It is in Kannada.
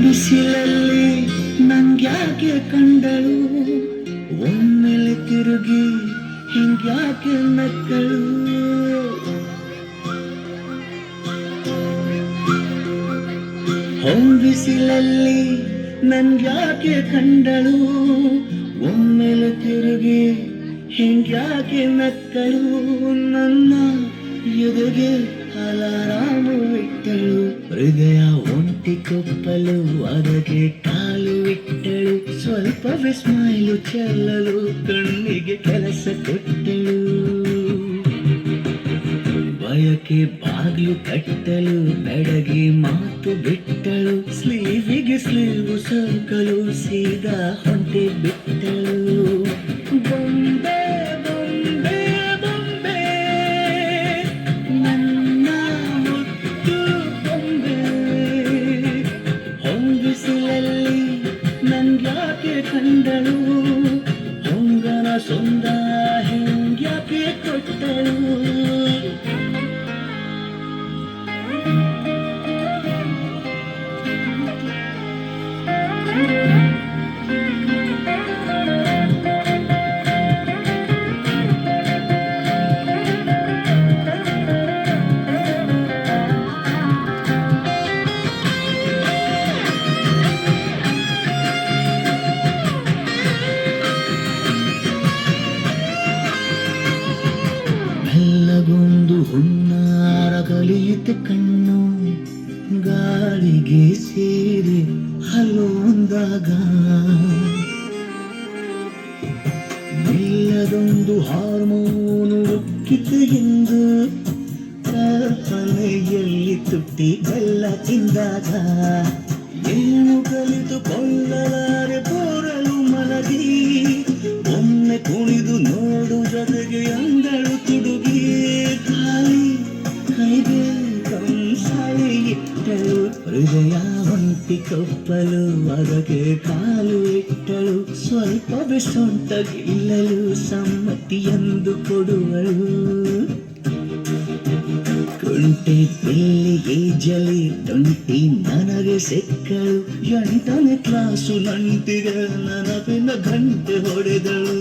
ಬಿಸಿಲಲ್ಲಿ ನಂಗ್ಯಾಕೆ ಕಂಡಳು, ಒಮ್ಮೆಲೆ ತಿರುಗಿ ಹಿಂಗ್ಯಾಕೆ ನಕ್ಕಳು. ಬಿಸಿಲಲ್ಲಿ ನಂಗ್ಯಾಕೆ ಕಂಡಳು, ಒಮ್ಮೆಲೆ ತಿರುಗಿ ಹಿಂಗ್ಯಾಕೆ ನಕ್ಕಳು. ನನ್ನ ಎದೆಗೆ ಅಲಾರಾಮು ಇಟ್ಟಳು, ಹೃದಯ ಒಂಟಿ ಕೊಪ್ಪಲು ಅದಕ್ಕೆ ಕಾಲು ಇಟ್ಟಳು. ಸ್ವಲ್ಪವೇ ಸ್ಮೈಲು ಚೆಲ್ಲಲು ಕಣ್ಣಿಗೆ ಕೆಲಸ ಕೊಟ್ಟಳು. ಬಯಕೆ ಬಾಗ್ಲು ಕಟ್ಟಲು ಬೆಡಗಿ ಮಾತು ಬಿಟ್ಟಳು. ಸ್ಲೀವಿಗೆ ಸ್ಲೀವು ಸೋಕಲು ಸೀದಾ ಹೊಂಟೆ ಬಿಟ್ಟಳು. ಬೊಂಬೆ ಬೊಂಬೆ ಬೊಂಬೆ ನನ್ನ ಮುದ್ದು ಬೊಂಬೆ. ಹೊಂಬಿಸಿಲಲ್ಲಿ ನಂಗ್ಯಾಕೆ ಕಂಡಳು, ಹೊಂಗನ ಸೊಂದ ಹೆಂಗ್ಯಾಕೆ ಕೊಟ್ಟಳು. ಬೆಲ್ಲಗೊಂದು ಹುನ್ನಾರ ಕಲಿಯಿತು ಕಣ್ಣು, ಗಾಳಿಗೆ ಸೇರಿ ಹಲೋಂದಾಗ. ಬೆಲ್ಲದೊಂದು ಹಾರ್ಮೋನು ಉಕ್ಕಿತು ಎಂದು ಕಲ್ಪನೆಯಲ್ಲಿ ತುಟ್ಟಿ ಬೆಲ್ಲ ತಿಂದಾಗ. ಏನು ಕಲಿತುಕೊಳ್ಳಲಾರೆ ಬೋರಲು ಮಲಗಿ, ಒಮ್ಮೆ ಕುಣಿದು ನೋಡು ಜೊತೆಗೆ ಅಂದಳು ತುಡುಗಿ. ಖಾಲಿ ಕೈಗೆ ಕಂಸಾಳೆ ಇಟ್ಟಳು, ಹೃದಯ ಒಂಟಿ ಕೊಪ್ಪಲು ಅದಕ್ಕೆ ಕಾಲು ಇಟ್ಟಳು. ಸ್ವಲ್ಪವೇ ಸೊಂಟ ಗಿಲ್ಲಲು ಸಮ್ಮತಿಯೆಂದು ಕೊಡುವಳು. ಕುಂಟೆ ಬಿಲ್ಲಿ ಈಜಲಿ ತುಂಟಿ ನನಗೆ ಸಿಕ್ಕಳು, 8ನೇ ಕ್ಲಾಸು ನಂಟಿಗೆ ನೆನಪಿನ ಗಂಟೆ ಹೊಡೆದಳು.